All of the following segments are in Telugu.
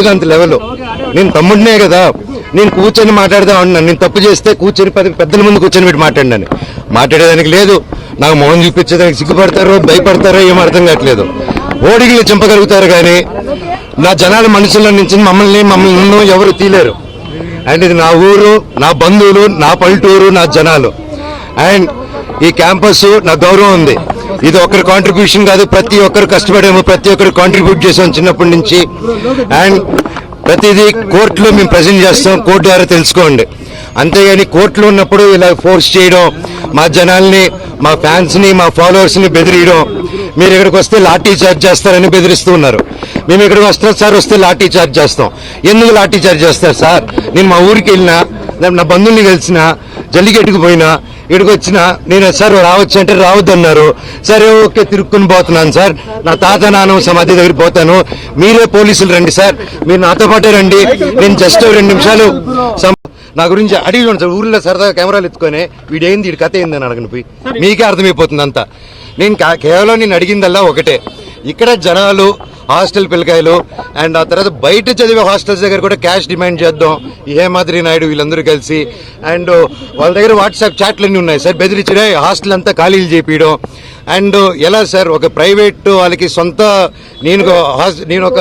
అంత లెవెల్ నేను తమ్ముడినే కదా, నేను కూర్చొని మాట్లాడదా ఉన్నాను. నేను తప్పు చేస్తే కూర్చొని పెద్దల ముందు కూర్చొని పెట్టి మాట్లాడినాను. మాట్లాడేదానికి లేదు, నాకు మౌనం చూపించేదానికి సిగ్గుపడతారో భయపడతారో ఏం అర్థం కావట్లేదు. ఓడిగిలు చంపగలుగుతారు కానీ నా జనాల మనుషుల నుంచి మమ్మల్ని ఎవరు తీలేరు. అండ్ ఇది నా ఊరు, నా బంధువులు, నా పల్లెటూరు, నా జనాలు. అండ్ ఈ క్యాంపస్ నా గౌరవం ఉంది. ఇది ఒక్కరి కాంట్రిబ్యూషన్ కాదు, ప్రతి ఒక్కరు కష్టపడేమో, ప్రతి ఒక్కరు కాంట్రిబ్యూట్ చేసాం చిన్నప్పటి నుంచి. అండ్ ప్రతిదీ కోర్టులో మేము ప్రజెంట్ చేస్తాం, కోర్టు ద్వారా తెలుసుకోండి. అంతేగాని కోర్టులో ఉన్నప్పుడు ఇలా ఫోర్స్ చేయడం, మా జనాల్ని, మా ఫ్యాన్స్ ని, మా ఫాలోవర్స్ ని బెదిరియడం, మీరు ఇక్కడికి వస్తే లాఠీ చార్జ్ చేస్తారని బెదిరిస్తూ ఉన్నారు. మేము ఇక్కడికి వస్తాం సార్, వస్తే లాఠీ చార్జ్ చేస్తాం. ఎందుకు లాఠీ చార్జ్ చేస్తారు సార్? నేను మా ఊరికి వెళ్ళినా, నా బంధువుల్ని కలిసినా, జల్లికెట్టుకు పోయినా, ఇక్కడికి వచ్చినా నేను సార్ రావచ్చు అంటే రావద్దన్నారు. సరే ఓకే, తిరుక్కుని పోతున్నాను సార్. నా తాత నాన్న సమాధి దగ్గర పోతాను, మీరే పోలీసులు రండి సార్, మీరు నాతో పాటే రండి. నేను జస్ట్ 2 నిమిషాలు నా గురించి అడిగి సార్, ఊర్లో సరదాగా కెమెరాలు ఎత్తుకొని వీడేంది, వీడి కథ ఏందని అడగను పోయి, మీకే అర్థమైపోతుంది అంతా. నేను కేవలం నేను అడిగిందల్లా ఒకటే, ఇక్కడ జనాలు హాస్టల్ పిల్లకాయలు అండ్ ఆ తర్వాత బయట చదివే హాస్టల్స్ దగ్గర కూడా క్యాష్ డిమాండ్ చేద్దాం, హేమాద్రి నాయుడు వీళ్ళందరూ కలిసి. అండ్ వాళ్ళ దగ్గర వాట్సాప్ చాట్లన్నీ ఉన్నాయి సార్, బెదిరించడే హాస్టల్ అంతా ఖాళీలు చేపించడం. అండ్ ఎలా సార్, ఒక ప్రైవేట్ వాళ్ళకి సొంత, నేను ఒక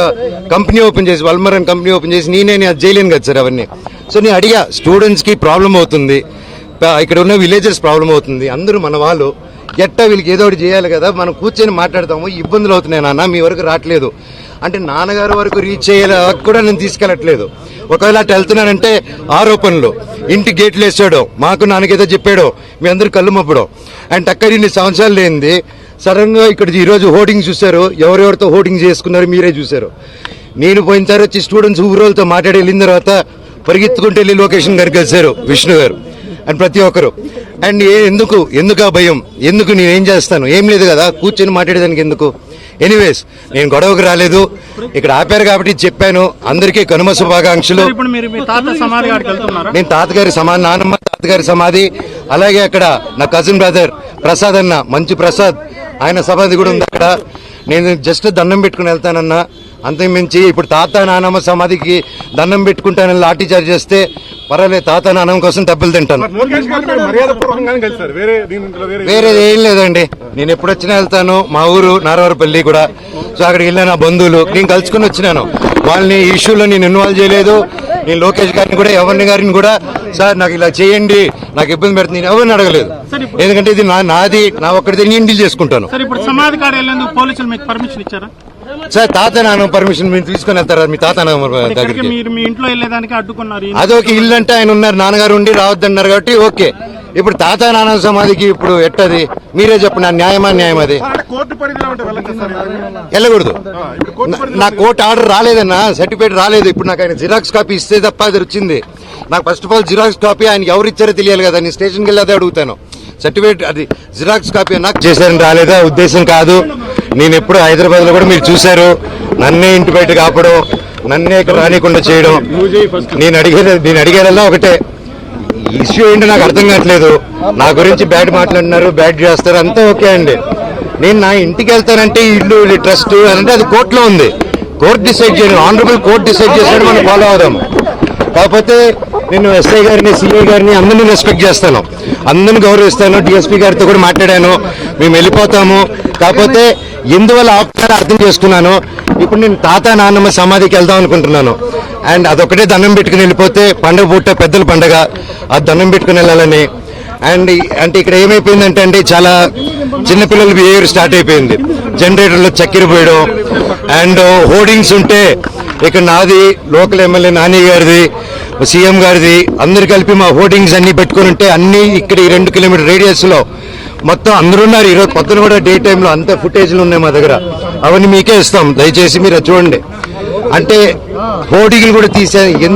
కంపెనీ ఓపెన్ చేసి, వల్మరన్ కంపెనీ ఓపెన్ చేసి నేనే అది చేయలేను కదా సార్ అవన్నీ. సో నేను అడిగా, స్టూడెంట్స్ కి ప్రాబ్లం అవుతుంది, ఇక్కడ ఉన్న విలేజర్స్ ప్రాబ్లం అవుతుంది, అందరూ మన వాళ్ళు, ఎట్టా వీళ్ళకి ఏదో ఒకటి చేయాలి కదా, మనం కూర్చొని మాట్లాడతాము, ఇబ్బందులు అవుతున్నాయి నాన్న, మీ వరకు రావట్లేదు అంటే నాన్నగారు వరకు రీచ్ అయ్యేలా కూడా నేను తీసుకెళ్ళట్లేదు. ఒకవేళ అటు వెళ్తున్నానంటే ఆరోపణలు, ఇంటి గేట్లు వేసాడో, మాకు నాన్నకేదో చెప్పాడో, మీ అందరూ కళ్ళు మప్పడం. అండ్ అక్కడ ఇన్ని సంవత్సరాలు లేనిది సడన్ గా ఇక్కడ ఈరోజు హోర్డింగ్ చూశారు, ఎవరెవరితో హోర్డింగ్ చేసుకున్నారు మీరే చూశారు. నేను పోయినసారి వచ్చి స్టూడెంట్స్ ఊరోళ్ళతో మాట్లాడి వెళ్ళిన తర్వాత పరిగెత్తుకుంటూ వెళ్ళి లొకేషన్ గారు కలిశారు, విష్ణు గారు అండ్ ప్రతి ఒక్కరు. అండ్ ఎందుకు ఆ భయం, ఎందుకు నేనేం చేస్తాను, ఏం లేదు కదా, కూర్చొని మాట్లాడేదానికి ఎందుకు. ఎనీవేస్ నేను గొడవకు రాలేదు, ఇక్కడ ఆపారు కాబట్టి చెప్పాను. అందరికీ కనుమ శుభాకాంక్షలు. నేను తాతగారి సమాధి, నానమ్మ తాతగారి సమాధి, అలాగే అక్కడ నా కజిన్ బ్రదర్ ప్రసాద్ అన్న, మంచి ప్రసాద్, ఆయన సమాధి కూడా ఉంది అక్కడ. నేను జస్ట్ దండం పెట్టుకుని వెళ్తానన్నా, అంతకుమించి ఇప్పుడు తాత నానమ్మ సమాధికి దండం పెట్టుకుంటానని లాఠీ చార్జ్ చేస్తే పర్వాలేదు, తాత నానమ్మ కోసం దెబ్బలు తింటాను. వేరేది ఏం లేదండి, నేను ఎప్పుడు వచ్చినా వెళ్తాను. మా ఊరు నారవరపల్లి కూడా, సో అక్కడికి వెళ్ళిన నా బంధువులు నేను కలుసుకుని వచ్చినాను. వాళ్ళని ఈ ఇష్యూలో నేను ఇన్వాల్వ్ చేయలేదు. నేను లోకేష్ గారిని కూడా, ఎవరిని గారిని కూడా సార్ నాకు ఇలా చేయండి, నాకు ఇబ్బంది పెడుతుంది, నేను ఎవరిని అడగలేదు. ఎందుకంటే ఇది నాది, నా ఒక్కడిది, నేను డీల్ చేసుకుంటాను. సార్ తాత నాన్న పర్మిషన్ మీరు తీసుకుని వెళ్తారా మీ తాత నాన్న దగ్గరికి? అదొక ఇల్లు అంటే ఆయన ఉన్నారు, నాన్నగారు ఉండి రావద్దన్నారు కాబట్టి ఓకే. ఇప్పుడు తాత నాన్న సమాధికి ఇప్పుడు ఎట్టది మీరే చెప్పండి, న్యాయమా న్యాయం అది? వెళ్ళకూడదు. నా కోర్టు ఆర్డర్ రాలేదన్నా, సర్టిఫికేట్ రాలేదు. ఇప్పుడు నాకు ఆయన జిరాక్స్ కాపీ ఇస్తే తప్ప అది వచ్చింది. నాకు first of all xerox copy ఆయనకి ఎవరు ఇచ్చారో తెలియాలి కదా, నేను స్టేషన్కి వెళ్ళి అదే అడుగుతాను. సర్టిఫికేట్ అది జిరాక్స్ కాపీ నాకు చేశారని రాలేదా ఉద్దేశం కాదు. నేను ఎప్పుడు హైదరాబాద్ లో కూడా మీరు చూశారు, నన్నే ఇంటి బయట కాపడం, నన్నే ఇక్కడ రానికుండా చేయడం. నేను అడిగేదల్లా ఒకటే, ఇష్యూ ఏంటో నాకు అర్థం కావట్లేదు. నా గురించి బ్యాడ్ మాట్లాడినారు, బ్యాడ్ చేస్తారు, అంతా ఓకే అండి. నేను నా ఇంటికి వెళ్తానంటే ఇల్లు ట్రస్ట్ అంటే అది కోర్టులో ఉంది, కోర్టు డిసైడ్ చేయను, ఆనరబుల్ కోర్టు డిసైడ్ చేసినట్టు మనం ఫాలో అవుదాం. కాకపోతే నేను ఎస్ఐ గారిని, సిఐ గారిని అందరినీ రెస్పెక్ట్ చేస్తాను, అందరిని గౌరవిస్తాను. డిఎస్పీ గారితో కూడా మాట్లాడాను, మేము వెళ్ళిపోతాము. కాకపోతే ఎందువల్ల ఆపుతారో అర్థం చేసుకున్నాను. ఇప్పుడు నేను తాత నాన్నమ్మ సమాధికి వెళ్దాం అనుకుంటున్నాను. అండ్ అదొకటే దండం పెట్టుకుని వెళ్ళిపోతే, పండుగ పూట పెద్దల పండుగ, ఆ దండం పెట్టుకుని వెళ్ళాలని. అండ్ అంటే ఇక్కడ ఏమైపోయిందంటే అండి, చాలా చిన్నపిల్లల బిహేవియర్ స్టార్ట్ అయిపోయింది. జనరేటర్లో చక్కెర పోయడం అండ్ హోర్డింగ్స్ ఉంటే ఇక్కడ నాది, లోకల్ ఎమ్మెల్యే నాని గారిది, సీఎం గారిది, అందరు కలిపి మా హోర్డింగ్స్ అన్ని పెట్టుకుని ఉంటే అన్ని ఇక్కడ ఈ 2 కిలోమీటర్ రేడియస్ లో మొత్తం అందరూ ఉన్నారు. ఈరోజు పొద్దున కూడా డే టైంలో అంత ఫుటేజ్లు ఉన్నాయి మా దగ్గర, అవన్నీ మీకే ఇస్తాం, దయచేసి మీరు చూడండి. అంటే హోర్డింగ్లు కూడా తీసే